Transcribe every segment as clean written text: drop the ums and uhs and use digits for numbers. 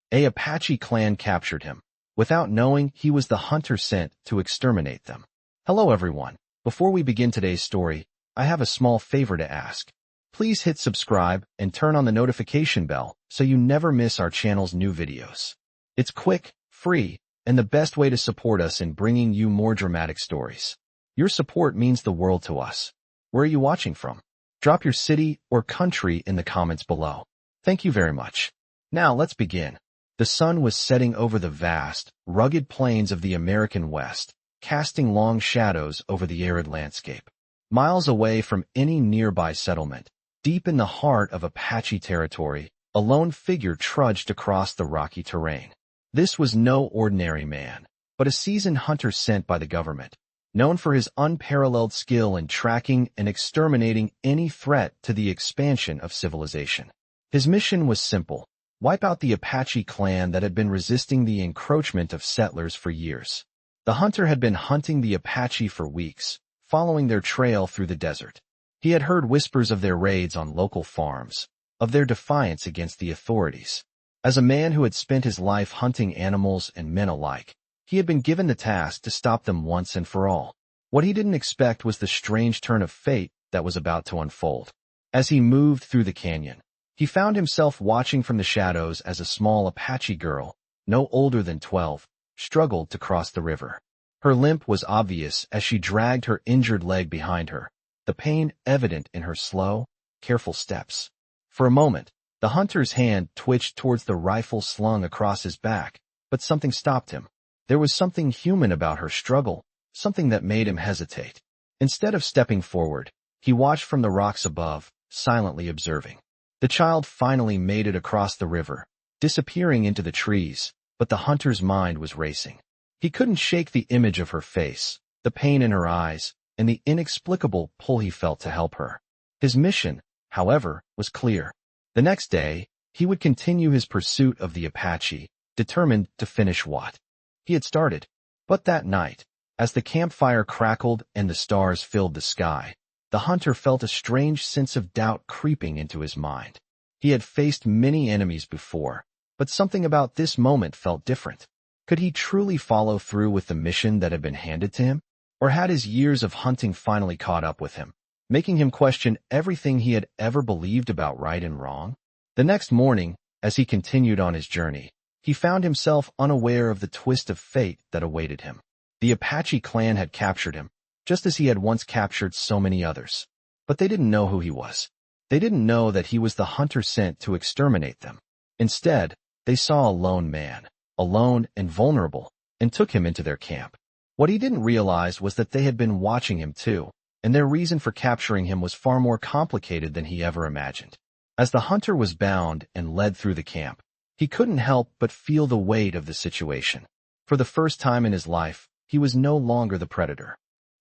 A Apache clan captured him, without knowing he was the hunter sent to exterminate them. Hello everyone. Before we begin today's story, I have a small favor to ask. Please hit subscribe and turn on the notification bell so you never miss our channel's new videos. It's quick, free, and the best way to support us in bringing you more dramatic stories. Your support means the world to us. Where are you watching from? Drop your city or country in the comments below. Thank you very much. Now let's begin. The sun was setting over the vast, rugged plains of the American West, casting long shadows over the arid landscape. Miles away from any nearby settlement, deep in the heart of Apache territory, a lone figure trudged across the rocky terrain. This was no ordinary man, but a seasoned hunter sent by the government, known for his unparalleled skill in tracking and exterminating any threat to the expansion of civilization. His mission was simple: wipe out the Apache clan that had been resisting the encroachment of settlers for years. The hunter had been hunting the Apache for weeks, following their trail through the desert. He had heard whispers of their raids on local farms, of their defiance against the authorities. As a man who had spent his life hunting animals and men alike, he had been given the task to stop them once and for all. What he didn't expect was the strange turn of fate that was about to unfold. As he moved through the canyon, he found himself watching from the shadows as a small Apache girl, no older than 12, struggled to cross the river. Her limp was obvious as she dragged her injured leg behind her, the pain evident in her slow, careful steps. For a moment, the hunter's hand twitched towards the rifle slung across his back, but something stopped him. There was something human about her struggle, something that made him hesitate. Instead of stepping forward, he watched from the rocks above, silently observing. The child finally made it across the river, disappearing into the trees, but the hunter's mind was racing. He couldn't shake the image of her face, the pain in her eyes, and the inexplicable pull he felt to help her. His mission, however, was clear. The next day, he would continue his pursuit of the Apache, determined to finish what he had started. But that night, as the campfire crackled and the stars filled the sky, the hunter felt a strange sense of doubt creeping into his mind. He had faced many enemies before, but something about this moment felt different. Could he truly follow through with the mission that had been handed to him? Or had his years of hunting finally caught up with him, making him question everything he had ever believed about right and wrong? The next morning, as he continued on his journey, he found himself unaware of the twist of fate that awaited him. The Apache clan had captured him, just as he had once captured so many others. But they didn't know who he was. They didn't know that he was the hunter sent to exterminate them. Instead, they saw a lone man, alone and vulnerable, and took him into their camp. What he didn't realize was that they had been watching him too, and their reason for capturing him was far more complicated than he ever imagined. As the hunter was bound and led through the camp, he couldn't help but feel the weight of the situation. For the first time in his life, he was no longer the predator.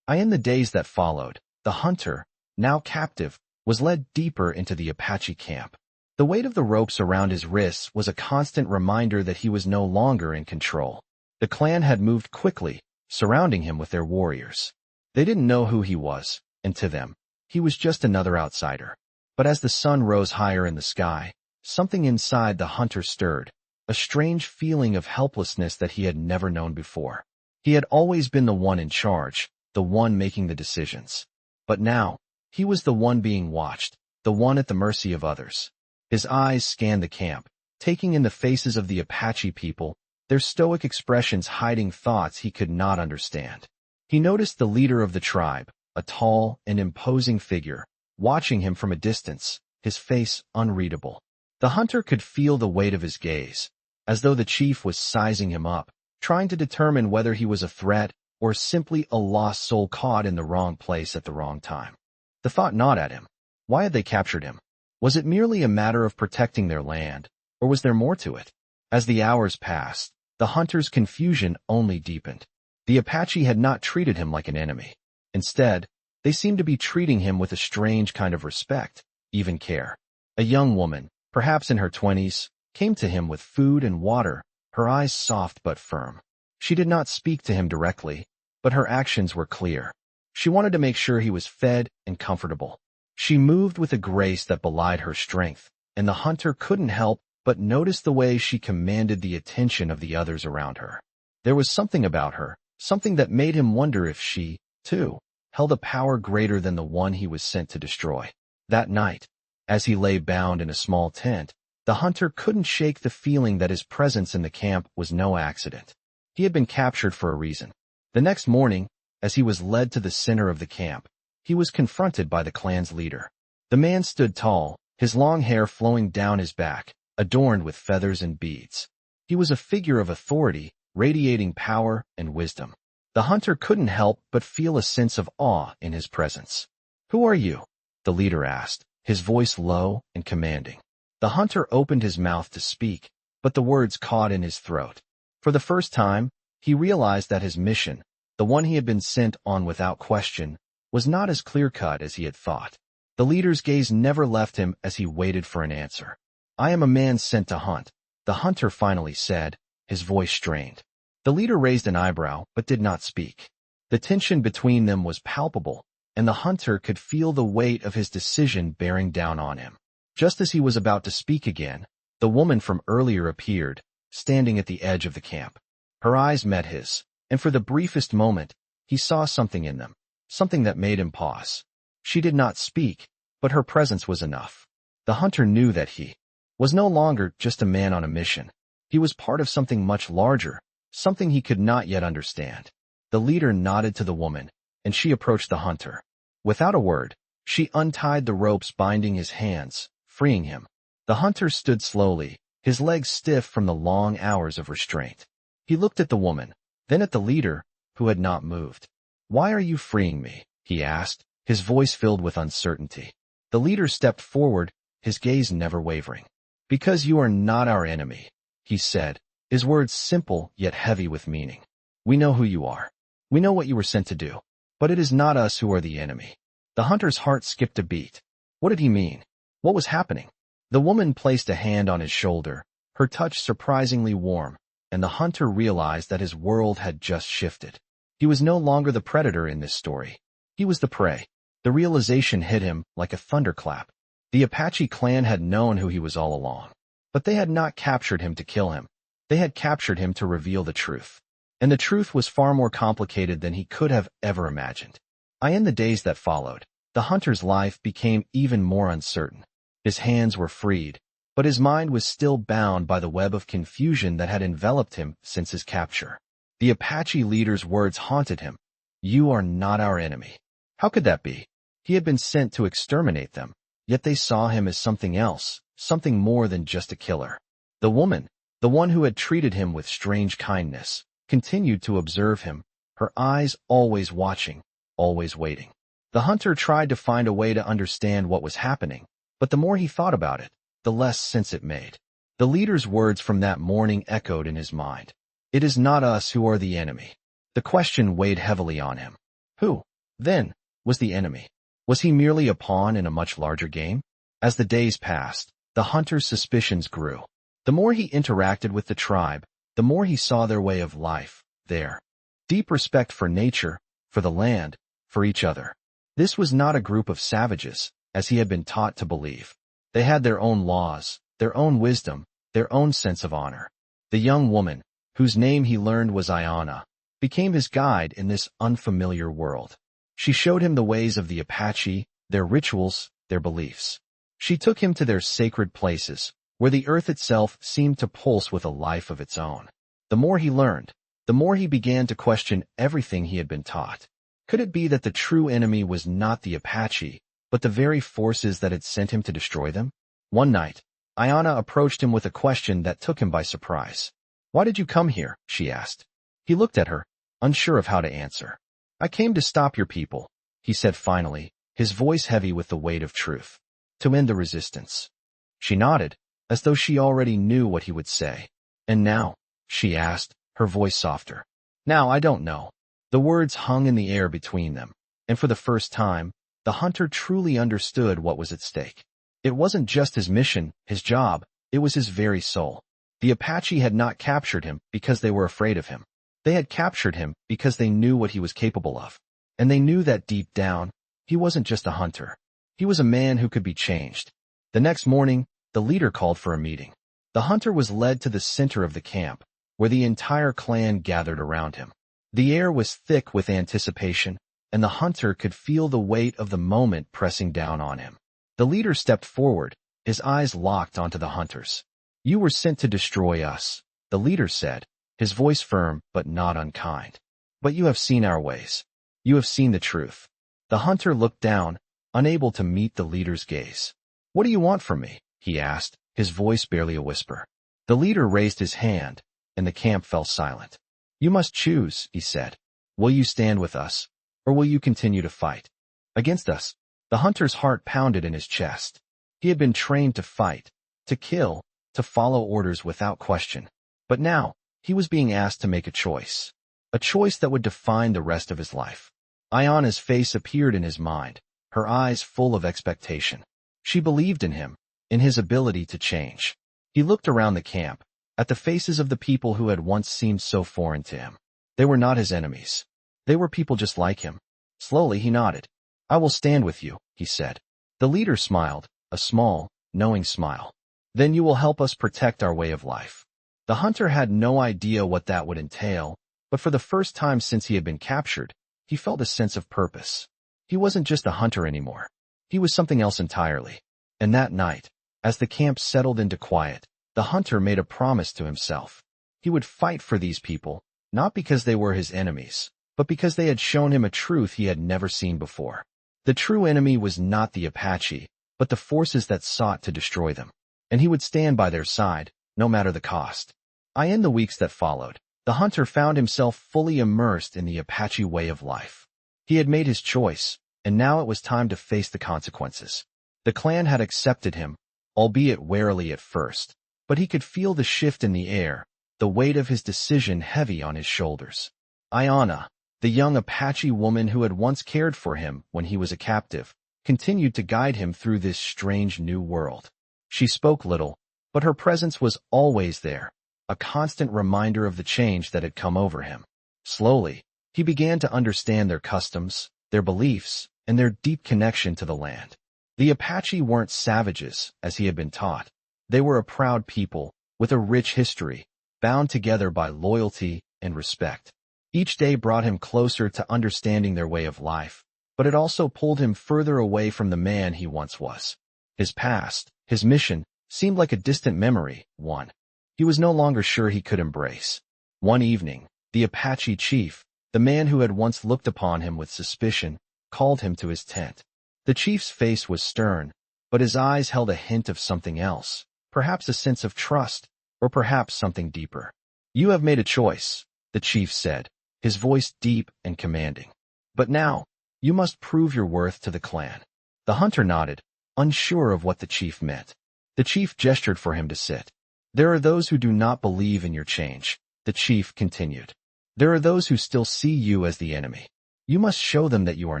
In the days that followed, the hunter, now captive, was led deeper into the Apache camp. The weight of the ropes around his wrists was a constant reminder that he was no longer in control. The clan had moved quickly, surrounding him with their warriors. They didn't know who he was, and to them, he was just another outsider. But as the sun rose higher in the sky, something inside the hunter stirred, a strange feeling of helplessness that he had never known before. He had always been the one in charge, the one making the decisions. But now, he was the one being watched, the one at the mercy of others. His eyes scanned the camp, taking in the faces of the Apache people, their stoic expressions hiding thoughts he could not understand. He noticed the leader of the tribe, a tall and imposing figure, watching him from a distance, his face unreadable. The hunter could feel the weight of his gaze, as though the chief was sizing him up, trying to determine whether he was a threat or simply a lost soul caught in the wrong place at the wrong time. The thought gnawed at him. Why had they captured him? Was it merely a matter of protecting their land, or was there more to it? As the hours passed, the hunter's confusion only deepened. The Apache had not treated him like an enemy. Instead, they seemed to be treating him with a strange kind of respect, even care. A young woman, perhaps in her 20s, came to him with food and water, her eyes soft but firm. She did not speak to him directly, but her actions were clear. She wanted to make sure he was fed and comfortable. She moved with a grace that belied her strength, and the hunter couldn't help but noticed the way she commanded the attention of the others around her. There was something about her, something that made him wonder if she, too, held a power greater than the one he was sent to destroy. That night, as he lay bound in a small tent, the hunter couldn't shake the feeling that his presence in the camp was no accident. He had been captured for a reason. The next morning, as he was led to the center of the camp, he was confronted by the clan's leader. The man stood tall, his long hair flowing down his back, adorned with feathers and beads. He was a figure of authority, radiating power and wisdom. The hunter couldn't help but feel a sense of awe in his presence. "Who are you?" the leader asked, his voice low and commanding. The hunter opened his mouth to speak, but the words caught in his throat. For the first time, he realized that his mission, the one he had been sent on without question, was not as clear-cut as he had thought. The leader's gaze never left him as he waited for an answer. "I am a man sent to hunt," the hunter finally said, his voice strained. The leader raised an eyebrow but did not speak. The tension between them was palpable, and the hunter could feel the weight of his decision bearing down on him. Just as he was about to speak again, the woman from earlier appeared, standing at the edge of the camp. Her eyes met his, and for the briefest moment, he saw something in them, something that made him pause. She did not speak, but her presence was enough. The hunter knew that he was no longer just a man on a mission. He was part of something much larger, something he could not yet understand. The leader nodded to the woman, and she approached the hunter. Without a word, she untied the ropes binding his hands, freeing him. The hunter stood slowly, his legs stiff from the long hours of restraint. He looked at the woman, then at the leader, who had not moved. "Why are you freeing me?" he asked, his voice filled with uncertainty. The leader stepped forward, his gaze never wavering. "Because you are not our enemy," he said, his words simple yet heavy with meaning. "We know who you are. We know what you were sent to do. But it is not us who are the enemy." The hunter's heart skipped a beat. What did he mean? What was happening? The woman placed a hand on his shoulder, her touch surprisingly warm, and the hunter realized that his world had just shifted. He was no longer the predator in this story. He was the prey. The realization hit him like a thunderclap. The Apache clan had known who he was all along. But they had not captured him to kill him. They had captured him to reveal the truth. And the truth was far more complicated than he could have ever imagined. In the days that followed, the hunter's life became even more uncertain. His hands were freed, but his mind was still bound by the web of confusion that had enveloped him since his capture. The Apache leader's words haunted him. "You are not our enemy." How could that be? He had been sent to exterminate them, yet they saw him as something else, something more than just a killer. The woman, the one who had treated him with strange kindness, continued to observe him, her eyes always watching, always waiting. The hunter tried to find a way to understand what was happening, but the more he thought about it, the less sense it made. The leader's words from that morning echoed in his mind. "It is not us who are the enemy." The question weighed heavily on him. Who, then, was the enemy? Was he merely a pawn in a much larger game? As the days passed, the hunter's suspicions grew. The more he interacted with the tribe, the more he saw their way of life, their deep respect for nature, for the land, for each other. This was not a group of savages, as he had been taught to believe. They had their own laws, their own wisdom, their own sense of honor. The young woman, whose name he learned was Ayana, became his guide in this unfamiliar world. She showed him the ways of the Apache, their rituals, their beliefs. She took him to their sacred places, where the earth itself seemed to pulse with a life of its own. The more he learned, the more he began to question everything he had been taught. Could it be that the true enemy was not the Apache, but the very forces that had sent him to destroy them? One night, Ayana approached him with a question that took him by surprise. "Why did you come here?" she asked. He looked at her, unsure of how to answer. "I came to stop your people," he said finally, his voice heavy with the weight of truth. "To end the resistance." She nodded, as though she already knew what he would say. "And now?" she asked, her voice softer. "Now I don't know." The words hung in the air between them, and for the first time, the hunter truly understood what was at stake. It wasn't just his mission, his job, it was his very soul. The Apache had not captured him because they were afraid of him. They had captured him because they knew what he was capable of. And they knew that deep down, he wasn't just a hunter. He was a man who could be changed. The next morning, the leader called for a meeting. The hunter was led to the center of the camp, where the entire clan gathered around him. The air was thick with anticipation, and the hunter could feel the weight of the moment pressing down on him. The leader stepped forward, his eyes locked onto the hunters. "You were sent to destroy us," the leader said, his voice firm but not unkind. "But you have seen our ways. You have seen the truth." The hunter looked down, unable to meet the leader's gaze. "What do you want from me?" he asked, his voice barely a whisper. The leader raised his hand, and the camp fell silent. "You must choose," he said. "Will you stand with us, or will you continue to fight against us?" The hunter's heart pounded in his chest. He had been trained to fight, to kill, to follow orders without question. But now, he was being asked to make a choice that would define the rest of his life. Ayana's face appeared in his mind, her eyes full of expectation. She believed in him, in his ability to change. He looked around the camp, at the faces of the people who had once seemed so foreign to him. They were not his enemies. They were people just like him. Slowly he nodded. "I will stand with you," he said. The leader smiled, a small, knowing smile. "Then you will help us protect our way of life." The hunter had no idea what that would entail, but for the first time since he had been captured, he felt a sense of purpose. He wasn't just a hunter anymore. He was something else entirely. And that night, as the camp settled into quiet, the hunter made a promise to himself. He would fight for these people, not because they were his enemies, but because they had shown him a truth he had never seen before. The true enemy was not the Apache, but the forces that sought to destroy them. And he would stand by their side, no matter the cost. In the weeks that followed, the hunter found himself fully immersed in the Apache way of life. He had made his choice, and now it was time to face the consequences. The clan had accepted him, albeit warily at first, but he could feel the shift in the air, the weight of his decision heavy on his shoulders. Ayana, the young Apache woman who had once cared for him when he was a captive, continued to guide him through this strange new world. She spoke little, but her presence was always there, a constant reminder of the change that had come over him. Slowly, he began to understand their customs, their beliefs, and their deep connection to the land. The Apache weren't savages, as he had been taught. They were a proud people, with a rich history, bound together by loyalty and respect. Each day brought him closer to understanding their way of life, but it also pulled him further away from the man he once was. His past, his mission, seemed like a distant memory, one he was no longer sure he could embrace. One evening, the Apache chief, the man who had once looked upon him with suspicion, called him to his tent. The chief's face was stern, but his eyes held a hint of something else, perhaps a sense of trust, or perhaps something deeper. "You have made a choice," the chief said, his voice deep and commanding. "But now, you must prove your worth to the clan." The hunter nodded, unsure of what the chief meant. The chief gestured for him to sit. "There are those who do not believe in your change," the chief continued. "There are those who still see you as the enemy. You must show them that you are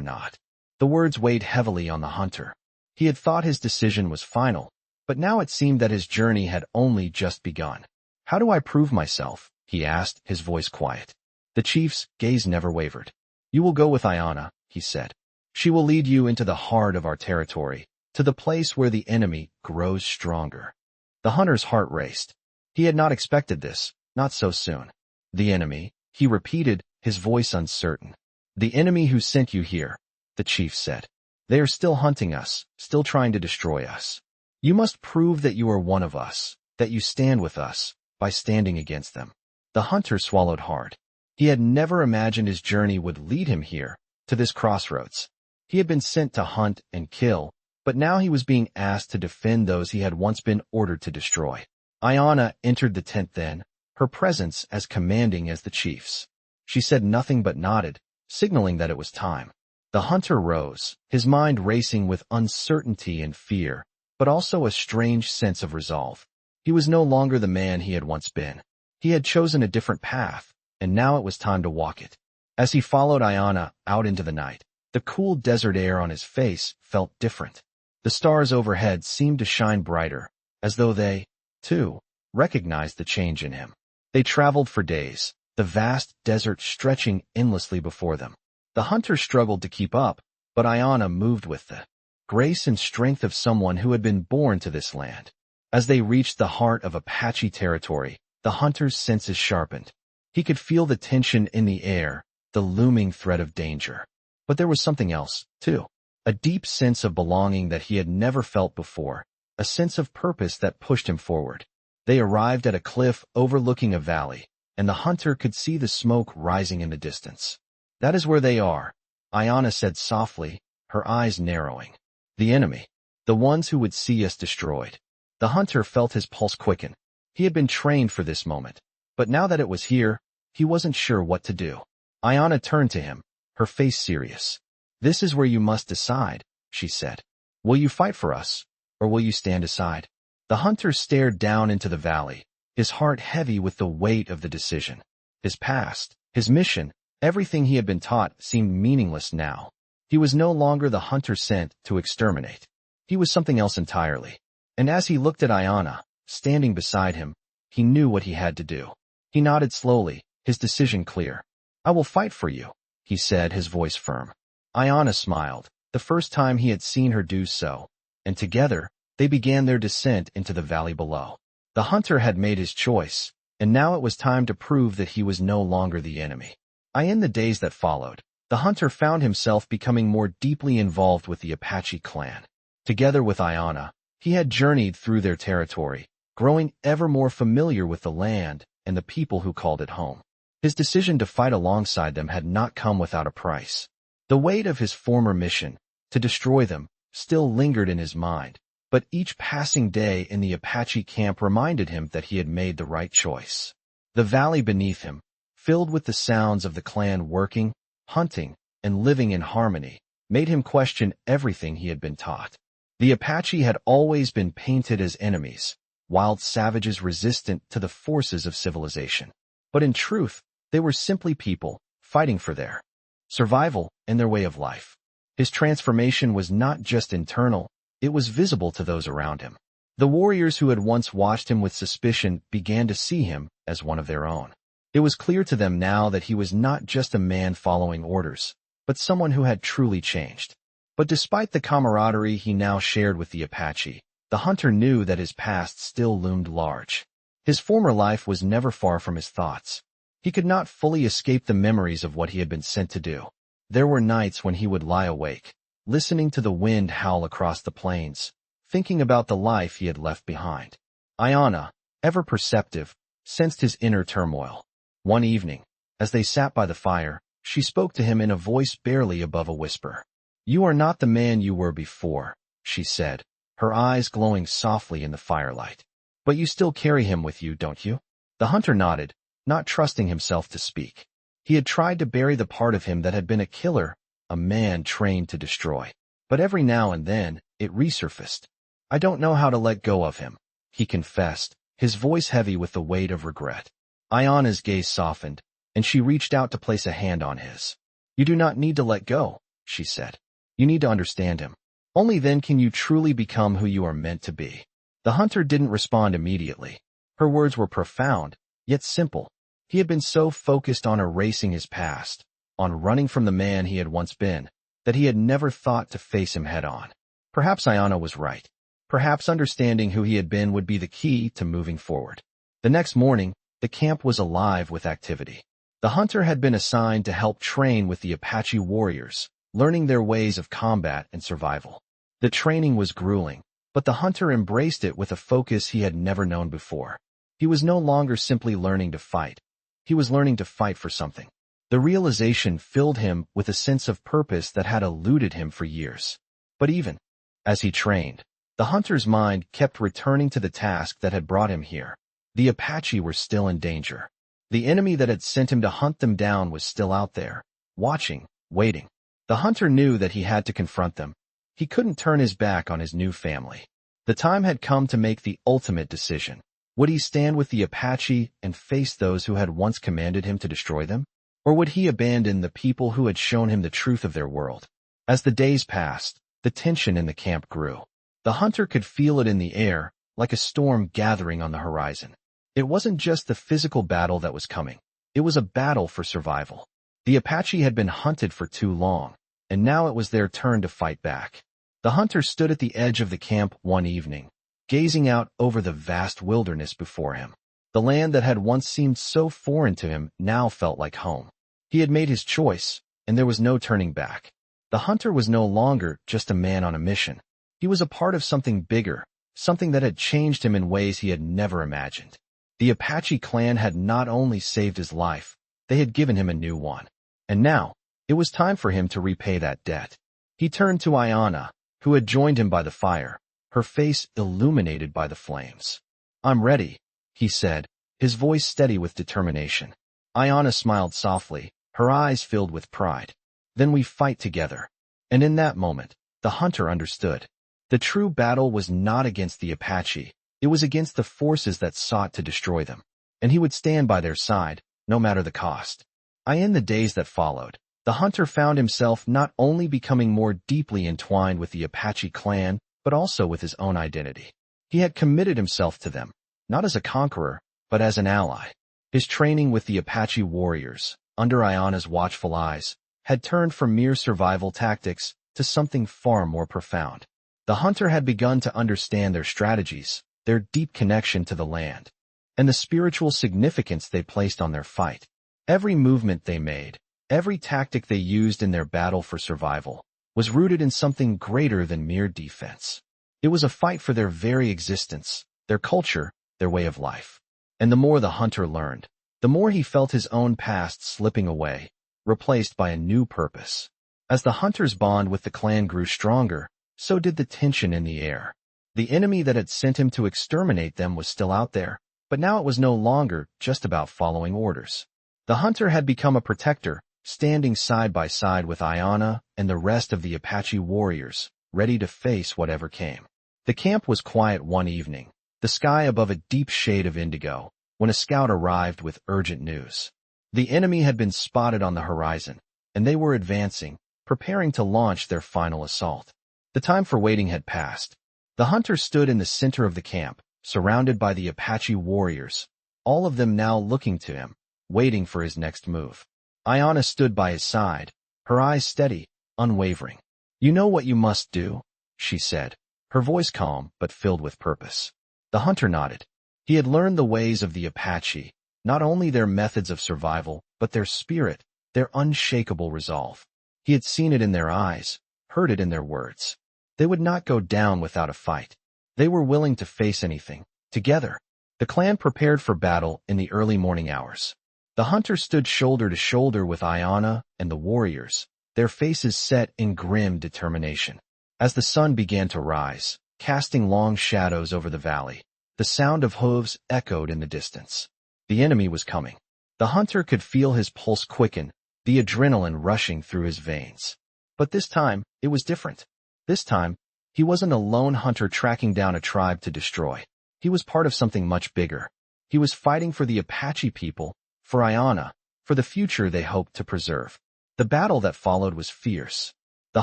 not." The words weighed heavily on the hunter. He had thought his decision was final, but now it seemed that his journey had only just begun. "How do I prove myself?" he asked, his voice quiet. The chief's gaze never wavered. "You will go with Ayana," he said. "She will lead you into the heart of our territory, to the place where the enemy grows stronger." The hunter's heart raced. He had not expected this, not so soon. "The enemy," he repeated, his voice uncertain. "The enemy who sent you here," the chief said. "They are still hunting us, still trying to destroy us. You must prove that you are one of us, that you stand with us, by standing against them." The hunter swallowed hard. He had never imagined his journey would lead him here, to this crossroads. He had been sent to hunt and kill, but now he was being asked to defend those he had once been ordered to destroy. Ayana entered the tent then, her presence as commanding as the chief's. She said nothing but nodded, signaling that it was time. The hunter rose, his mind racing with uncertainty and fear, but also a strange sense of resolve. He was no longer the man he had once been. He had chosen a different path, and now it was time to walk it. As he followed Ayana out into the night, the cool desert air on his face felt different. The stars overhead seemed to shine brighter, as though they, too, recognized the change in him. They traveled for days, the vast desert stretching endlessly before them. The hunter struggled to keep up, but Ayana moved with the grace and strength of someone who had been born to this land. As they reached the heart of Apache territory, the hunter's senses sharpened. He could feel the tension in the air, the looming threat of danger. But there was something else, too. A deep sense of belonging that he had never felt before, a sense of purpose that pushed him forward. They arrived at a cliff overlooking a valley, and the hunter could see the smoke rising in the distance. "That is where they are," Ayana said softly, her eyes narrowing. "The enemy. The ones who would see us destroyed." The hunter felt his pulse quicken. He had been trained for this moment, but now that it was here, he wasn't sure what to do. Ayana turned to him, her face serious. "This is where you must decide," she said. "Will you fight for us, or will you stand aside?" The hunter stared down into the valley, his heart heavy with the weight of the decision. His past, his mission, everything he had been taught seemed meaningless now. He was no longer the hunter sent to exterminate. He was something else entirely. And as he looked at Ayana, standing beside him, he knew what he had to do. He nodded slowly, his decision clear. "I will fight for you," he said, his voice firm. Ayana smiled, the first time he had seen her do so, and together, they began their descent into the valley below. The hunter had made his choice, and now it was time to prove that he was no longer the enemy. In the days that followed, the hunter found himself becoming more deeply involved with the Apache clan. Together with Ayana, he had journeyed through their territory, growing ever more familiar with the land and the people who called it home. His decision to fight alongside them had not come without a price. The weight of his former mission, to destroy them, still lingered in his mind, but each passing day in the Apache camp reminded him that he had made the right choice. The valley beneath him, filled with the sounds of the clan working, hunting, and living in harmony, made him question everything he had been taught. The Apache had always been painted as enemies, wild savages resistant to the forces of civilization. But in truth, they were simply people, fighting for their survival and their way of life. His transformation was not just internal, it was visible to those around him. The warriors who had once watched him with suspicion began to see him as one of their own. It was clear to them now that he was not just a man following orders, but someone who had truly changed. But despite the camaraderie he now shared with the Apache, the hunter knew that his past still loomed large. His former life was never far from his thoughts. He could not fully escape the memories of what he had been sent to do. There were nights when he would lie awake, listening to the wind howl across the plains, thinking about the life he had left behind. Ayana, ever perceptive, sensed his inner turmoil. One evening, as they sat by the fire, she spoke to him in a voice barely above a whisper. "You are not the man you were before," she said, her eyes glowing softly in the firelight. "But you still carry him with you, don't you?" The hunter nodded, not trusting himself to speak. He had tried to bury the part of him that had been a killer, a man trained to destroy. But every now and then, it resurfaced. "I don't know how to let go of him," he confessed, his voice heavy with the weight of regret. Ayana's gaze softened, and she reached out to place a hand on his. "You do not need to let go," she said. "You need to understand him. Only then can you truly become who you are meant to be." The hunter didn't respond immediately. Her words were profound, yet simple. He had been so focused on erasing his past, on running from the man he had once been, that he had never thought to face him head-on. Perhaps Ayana was right. Perhaps understanding who he had been would be the key to moving forward. The next morning, the camp was alive with activity. The hunter had been assigned to help train with the Apache warriors, learning their ways of combat and survival. The training was grueling, but the hunter embraced it with a focus he had never known before. He was no longer simply learning to fight. He was learning to fight for something. The realization filled him with a sense of purpose that had eluded him for years. But even as he trained, the hunter's mind kept returning to the task that had brought him here. The Apache were still in danger. The enemy that had sent him to hunt them down was still out there, watching, waiting. The hunter knew that he had to confront them. He couldn't turn his back on his new family. The time had come to make the ultimate decision. Would he stand with the Apache and face those who had once commanded him to destroy them? Or would he abandon the people who had shown him the truth of their world? As the days passed, the tension in the camp grew. The hunter could feel it in the air, like a storm gathering on the horizon. It wasn't just the physical battle that was coming. It was a battle for survival. The Apache had been hunted for too long, and now it was their turn to fight back. The hunter stood at the edge of the camp one evening, gazing out over the vast wilderness before him. The land that had once seemed so foreign to him now felt like home. He had made his choice, and there was no turning back. The hunter was no longer just a man on a mission. He was a part of something bigger, something that had changed him in ways he had never imagined. The Apache clan had not only saved his life, they had given him a new one. And now, it was time for him to repay that debt. He turned to Ayanna, who had joined him by the fire, her face illuminated by the flames. "I'm ready," he said, his voice steady with determination. Ayanna smiled softly, her eyes filled with pride. "Then we fight together." And in that moment, the hunter understood. The true battle was not against the Apache, it was against the forces that sought to destroy them. And he would stand by their side, no matter the cost. In the days that followed, the hunter found himself not only becoming more deeply entwined with the Apache clan, but also with his own identity. He had committed himself to them, not as a conqueror, but as an ally. His training with the Apache warriors, under Ayanna's watchful eyes, had turned from mere survival tactics to something far more profound. The hunter had begun to understand their strategies, their deep connection to the land, and the spiritual significance they placed on their fight. Every movement they made, every tactic they used in their battle for survival, was rooted in something greater than mere defense. It was a fight for their very existence, their culture, their way of life. And the more the hunter learned, the more he felt his own past slipping away, replaced by a new purpose. As the hunter's bond with the clan grew stronger, so did the tension in the air. The enemy that had sent him to exterminate them was still out there, but now it was no longer just about following orders. The hunter had become a protector, standing side by side with Ayanna and the rest of the Apache warriors, ready to face whatever came. The camp was quiet one evening, the sky above a deep shade of indigo, when a scout arrived with urgent news. The enemy had been spotted on the horizon, and they were advancing, preparing to launch their final assault. The time for waiting had passed. The hunter stood in the center of the camp, surrounded by the Apache warriors, all of them now looking to him, waiting for his next move. Ayanna stood by his side, her eyes steady, unwavering. "You know what you must do," she said, her voice calm but filled with purpose. The hunter nodded. He had learned the ways of the Apache, not only their methods of survival, but their spirit, their unshakable resolve. He had seen it in their eyes, heard it in their words. They would not go down without a fight. They were willing to face anything, together. The clan prepared for battle in the early morning hours. The hunter stood shoulder to shoulder with Ayanna and the warriors, their faces set in grim determination. As the sun began to rise, casting long shadows over the valley, the sound of hooves echoed in the distance. The enemy was coming. The hunter could feel his pulse quicken, the adrenaline rushing through his veins. But this time, it was different. This time, he wasn't a lone hunter tracking down a tribe to destroy. He was part of something much bigger. He was fighting for the Apache people, for Ayanna, for the future they hoped to preserve. The battle that followed was fierce. The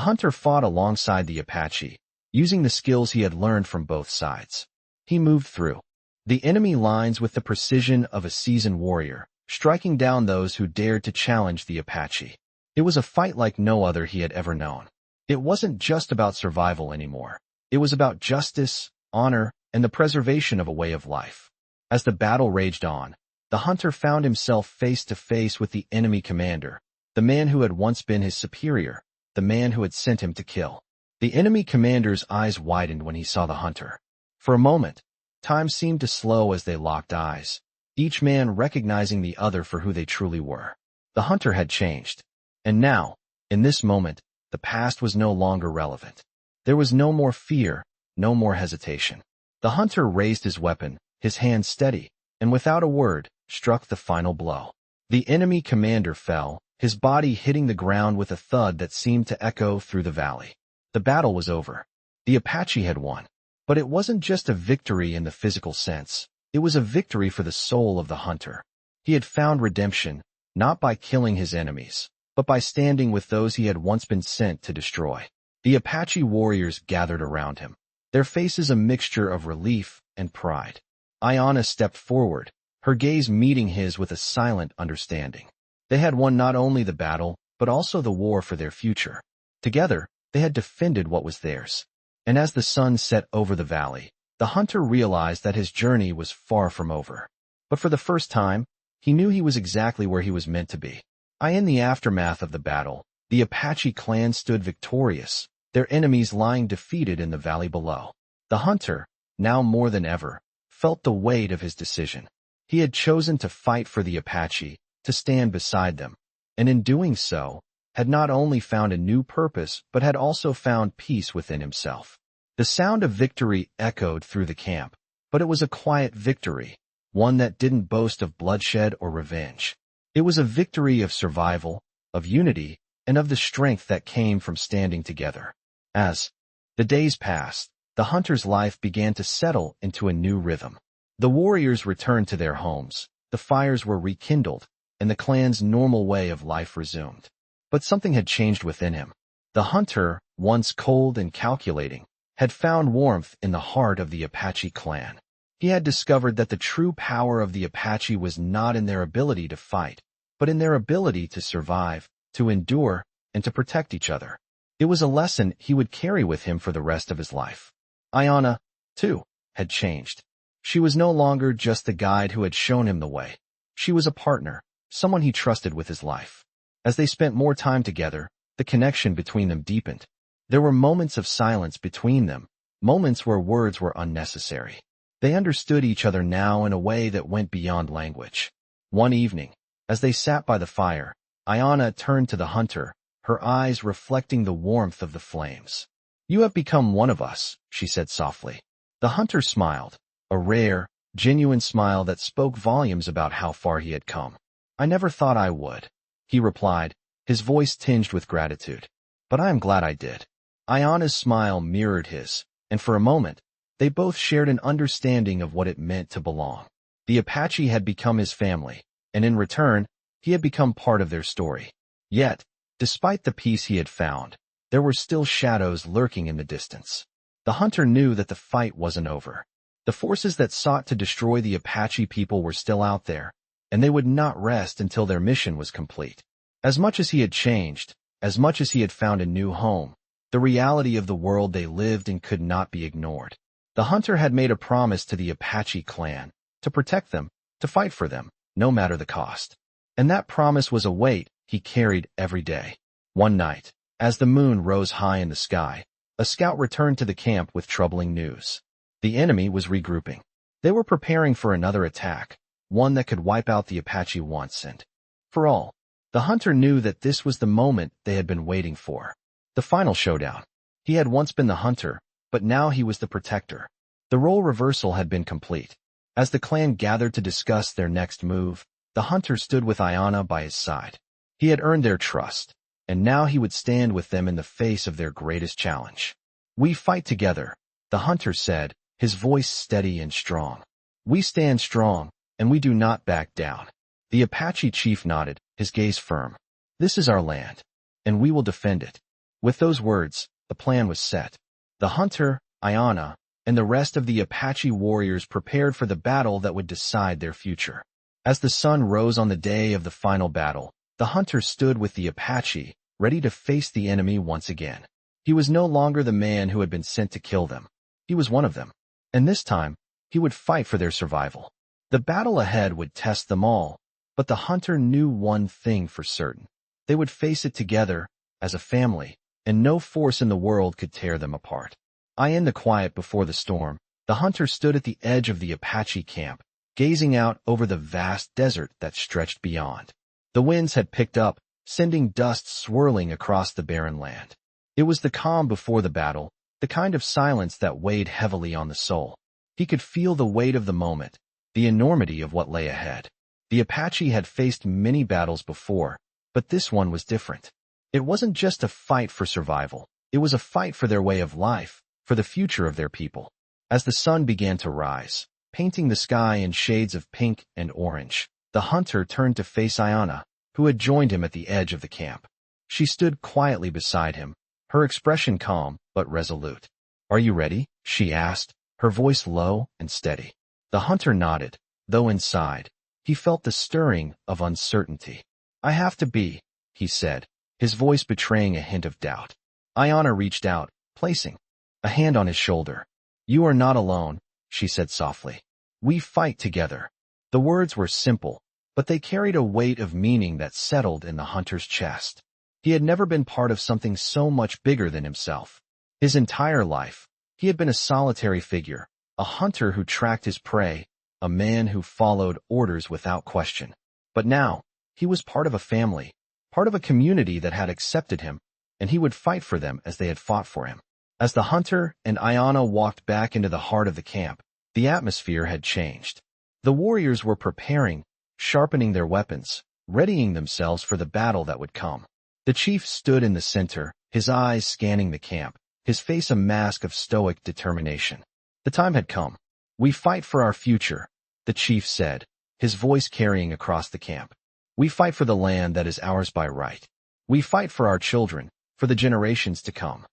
hunter fought alongside the Apache, using the skills he had learned from both sides. He moved through the enemy lines with the precision of a seasoned warrior, striking down those who dared to challenge the Apache. It was a fight like no other he had ever known. It wasn't just about survival anymore. It was about justice, honor, and the preservation of a way of life. As the battle raged on, the hunter found himself face to face with the enemy commander, the man who had once been his superior, the man who had sent him to kill. The enemy commander's eyes widened when he saw the hunter. For a moment, time seemed to slow as they locked eyes, each man recognizing the other for who they truly were. The hunter had changed. And now, in this moment, the past was no longer relevant. There was no more fear, no more hesitation. The hunter raised his weapon, his hand steady, and without a word, struck the final blow. The enemy commander fell, his body hitting the ground with a thud that seemed to echo through the valley. The battle was over. The Apache had won. But it wasn't just a victory in the physical sense. It was a victory for the soul of the hunter. He had found redemption, not by killing his enemies, but by standing with those he had once been sent to destroy. The Apache warriors gathered around him, their faces a mixture of relief and pride. Ayanna stepped forward, her gaze meeting his with a silent understanding. They had won not only the battle, but also the war for their future. Together, they had defended what was theirs. And as the sun set over the valley, the hunter realized that his journey was far from over. But for the first time, he knew he was exactly where he was meant to be. In the aftermath of the battle, the Apache clan stood victorious, their enemies lying defeated in the valley below. The hunter, now more than ever, felt the weight of his decision. He had chosen to fight for the Apache, to stand beside them, and in doing so, had not only found a new purpose but had also found peace within himself. The sound of victory echoed through the camp, but it was a quiet victory, one that didn't boast of bloodshed or revenge. It was a victory of survival, of unity, and of the strength that came from standing together. As the days passed, the hunter's life began to settle into a new rhythm. The warriors returned to their homes, the fires were rekindled, and the clan's normal way of life resumed. But something had changed within him. The hunter, once cold and calculating, had found warmth in the heart of the Apache clan. He had discovered that the true power of the Apache was not in their ability to fight, but in their ability to survive, to endure, and to protect each other. It was a lesson he would carry with him for the rest of his life. Ayanna, too, had changed. She was no longer just the guide who had shown him the way. She was a partner, someone he trusted with his life. As they spent more time together, the connection between them deepened. There were moments of silence between them, moments where words were unnecessary. They understood each other now in a way that went beyond language. One evening, as they sat by the fire, Ayanna turned to the hunter, her eyes reflecting the warmth of the flames. "You have become one of us," she said softly. The hunter smiled, a rare, genuine smile that spoke volumes about how far he had come. "I never thought I would," he replied, his voice tinged with gratitude. "But I am glad I did." Ayanna's smile mirrored his, and for a moment, they both shared an understanding of what it meant to belong. The Apache had become his family, and in return, he had become part of their story. Yet, despite the peace he had found, there were still shadows lurking in the distance. The hunter knew that the fight wasn't over. The forces that sought to destroy the Apache people were still out there, and they would not rest until their mission was complete. As much as he had changed, as much as he had found a new home, the reality of the world they lived in could not be ignored. The hunter had made a promise to the Apache clan, to protect them, to fight for them, no matter the cost. And that promise was a weight he carried every day. One night, as the moon rose high in the sky, a scout returned to the camp with troubling news. The enemy was regrouping. They were preparing for another attack, one that could wipe out the Apache once and for all. The hunter knew that this was the moment they had been waiting for. The final showdown. He had once been the hunter, but now he was the protector. The role reversal had been complete. As the clan gathered to discuss their next move, the hunter stood with Ayanna by his side. He had earned their trust, and now he would stand with them in the face of their greatest challenge. "We fight together," the hunter said, his voice steady and strong. "We stand strong, and we do not back down." The Apache chief nodded, his gaze firm. "This is our land, and we will defend it." With those words, the plan was set. The hunter, Ayanna, and the rest of the Apache warriors prepared for the battle that would decide their future. As the sun rose on the day of the final battle, the hunter stood with the Apache, ready to face the enemy once again. He was no longer the man who had been sent to kill them. He was one of them. And this time, he would fight for their survival. The battle ahead would test them all, but the hunter knew one thing for certain. They would face it together, as a family, and no force in the world could tear them apart. In the quiet before the storm, the hunter stood at the edge of the Apache camp, gazing out over the vast desert that stretched beyond. The winds had picked up, sending dust swirling across the barren land. It was the calm before the battle, the kind of silence that weighed heavily on the soul. He could feel the weight of the moment, the enormity of what lay ahead. The Apache had faced many battles before, but this one was different. It wasn't just a fight for survival. It was a fight for their way of life, for the future of their people. As the sun began to rise, painting the sky in shades of pink and orange, the hunter turned to face Ayanna, who had joined him at the edge of the camp. She stood quietly beside him, her expression calm but resolute. "Are you ready?" she asked, her voice low and steady. The hunter nodded, though inside, he felt the stirring of uncertainty. "I have to be," he said, his voice betraying a hint of doubt. Ayanna reached out, placing a hand on his shoulder. "You are not alone," she said softly. We fight together. The words were simple, but they carried a weight of meaning that settled in the hunter's chest. He had never been part of something so much bigger than himself. His entire life, he had been a solitary figure, a hunter who tracked his prey, a man who followed orders without question. But now, he was part of a family, part of a community that had accepted him, and he would fight for them as they had fought for him. As the hunter and Ayanna walked back into the heart of the camp, the atmosphere had changed. The warriors were preparing, sharpening their weapons, readying themselves for the battle that would come. The chief stood in the center, his eyes scanning the camp, his face a mask of stoic determination. The time had come. We fight for our future, the chief said, his voice carrying across the camp. We fight for the land that is ours by right. We fight for our children, for the generations to come.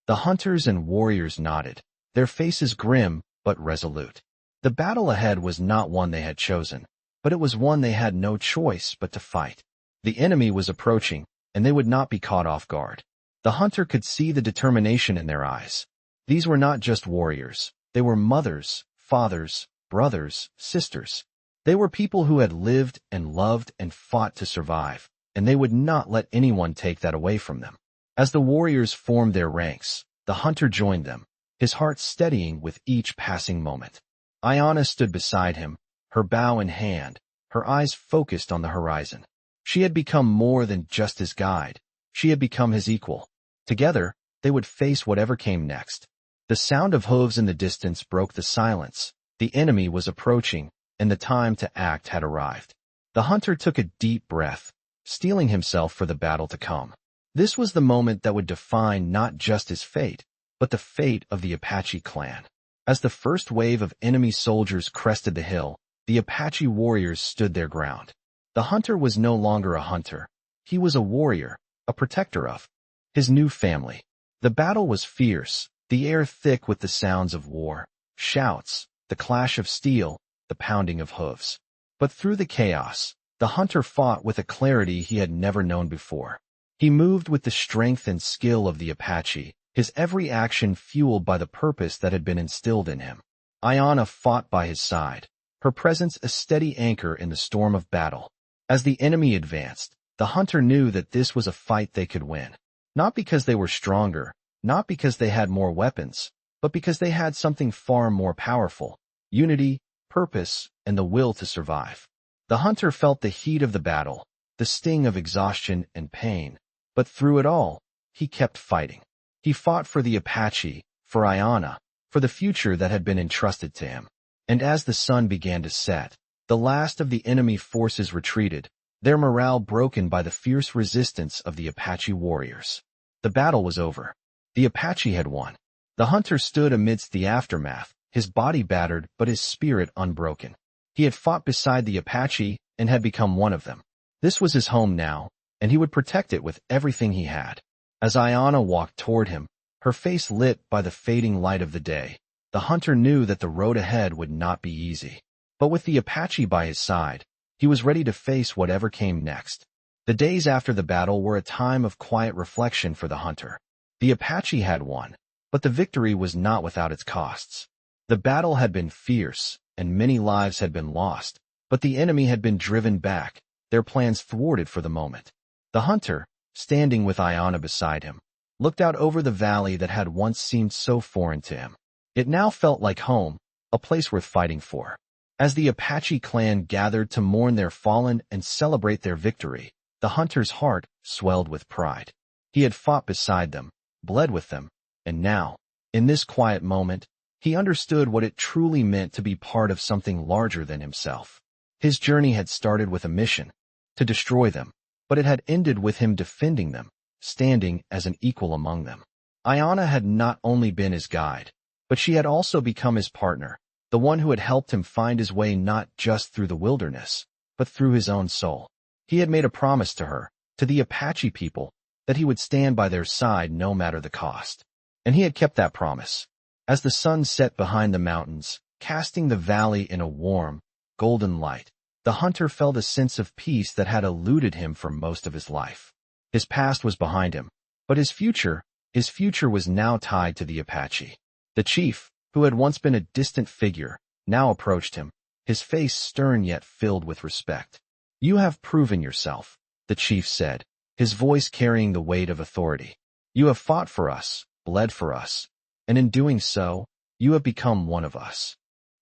The hunters and warriors nodded, their faces grim but resolute. The battle ahead was not one they had chosen, but it was one they had no choice but to fight. The enemy was approaching, and they would not be caught off guard. The hunter could see the determination in their eyes. These were not just warriors. They were mothers, fathers, brothers, sisters. They were people who had lived and loved and fought to survive, and they would not let anyone take that away from them. As the warriors formed their ranks, the hunter joined them, his heart steadying with each passing moment. Ayanna stood beside him, her bow in hand, her eyes focused on the horizon. She had become more than just his guide. She had become his equal. Together, they would face whatever came next. The sound of hooves in the distance broke the silence. The enemy was approaching, and the time to act had arrived. The hunter took a deep breath, steeling himself for the battle to come. This was the moment that would define not just his fate, but the fate of the Apache clan. As the first wave of enemy soldiers crested the hill, the Apache warriors stood their ground. The hunter was no longer a hunter. He was a warrior, a protector of his new family. The battle was fierce, the air thick with the sounds of war, shouts, the clash of steel, the pounding of hooves. But through the chaos, the hunter fought with a clarity he had never known before. He moved with the strength and skill of the Apache, his every action fueled by the purpose that had been instilled in him. Ayanna fought by his side, her presence a steady anchor in the storm of battle. As the enemy advanced, the hunter knew that this was a fight they could win. Not because they were stronger, not because they had more weapons, but because they had something far more powerful: unity, purpose, and the will to survive. The hunter felt the heat of the battle, the sting of exhaustion and pain, but through it all, he kept fighting. He fought for the Apache, for Ayanna, for the future that had been entrusted to him. And as the sun began to set, the last of the enemy forces retreated, their morale broken by the fierce resistance of the Apache warriors. The battle was over. The Apache had won. The hunter stood amidst the aftermath, his body battered but his spirit unbroken. He had fought beside the Apache and had become one of them. This was his home now, and he would protect it with everything he had. As Ayanna walked toward him, her face lit by the fading light of the day, the hunter knew that the road ahead would not be easy. But with the Apache by his side, he was ready to face whatever came next. The days after the battle were a time of quiet reflection for the hunter. The Apache had won, but the victory was not without its costs. The battle had been fierce, and many lives had been lost, but the enemy had been driven back, their plans thwarted for the moment. The hunter, standing with Ayanna beside him, looked out over the valley that had once seemed so foreign to him. It now felt like home, a place worth fighting for. As the Apache clan gathered to mourn their fallen and celebrate their victory, the hunter's heart swelled with pride. He had fought beside them, bled with them, and now, in this quiet moment, he understood what it truly meant to be part of something larger than himself. His journey had started with a mission, to destroy them, but it had ended with him defending them, standing as an equal among them. Ayanna had not only been his guide, but she had also become his partner, the one who had helped him find his way not just through the wilderness, but through his own soul. He had made a promise to her, to the Apache people, that he would stand by their side no matter the cost. And he had kept that promise. As the sun set behind the mountains, casting the valley in a warm, golden light, the hunter felt a sense of peace that had eluded him for most of his life. His past was behind him, but his future was now tied to the Apache. The chief, who had once been a distant figure, now approached him, his face stern yet filled with respect. "You have proven yourself," the chief said, his voice carrying the weight of authority. "You have fought for us, bled for us, and in doing so, you have become one of us."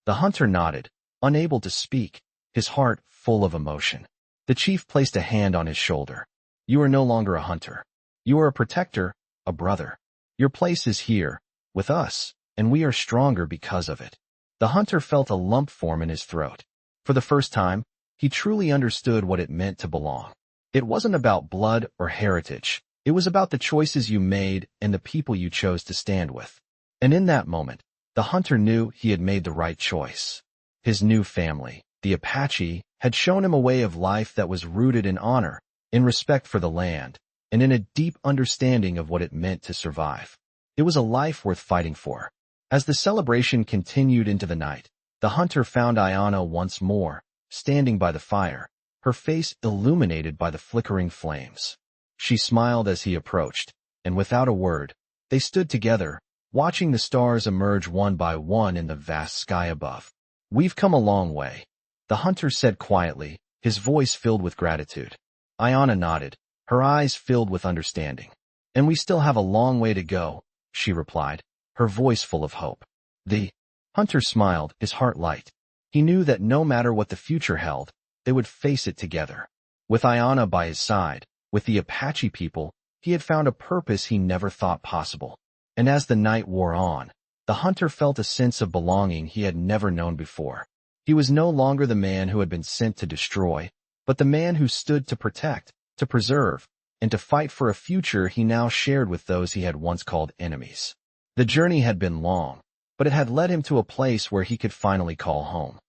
The hunter nodded, unable to speak, his heart full of emotion. The chief placed a hand on his shoulder. "You are no longer a hunter. You are a protector, a brother. Your place is here, with us, and we are stronger because of it." The hunter felt a lump form in his throat. For the first time, he truly understood what it meant to belong. It wasn't about blood or heritage. It was about the choices you made and the people you chose to stand with. And in that moment, the hunter knew he had made the right choice. His new family, the Apache, had shown him a way of life that was rooted in honor, in respect for the land, and in a deep understanding of what it meant to survive. It was a life worth fighting for. As the celebration continued into the night, the hunter found Ayana once more, standing by the fire, her face illuminated by the flickering flames. She smiled as he approached, and without a word, they stood together, watching the stars emerge one by one in the vast sky above. "We've come a long way," the hunter said quietly, his voice filled with gratitude. Ayana nodded, her eyes filled with understanding. "And we still have a long way to go," she replied, her voice full of hope. The hunter smiled, his heart light. He knew that no matter what the future held, they would face it together. With Ayana by his side, with the Apache people, he had found a purpose he never thought possible. And as the night wore on, the hunter felt a sense of belonging he had never known before. He was no longer the man who had been sent to destroy, but the man who stood to protect, to preserve, and to fight for a future he now shared with those he had once called enemies. The journey had been long, but it had led him to a place where he could finally call home.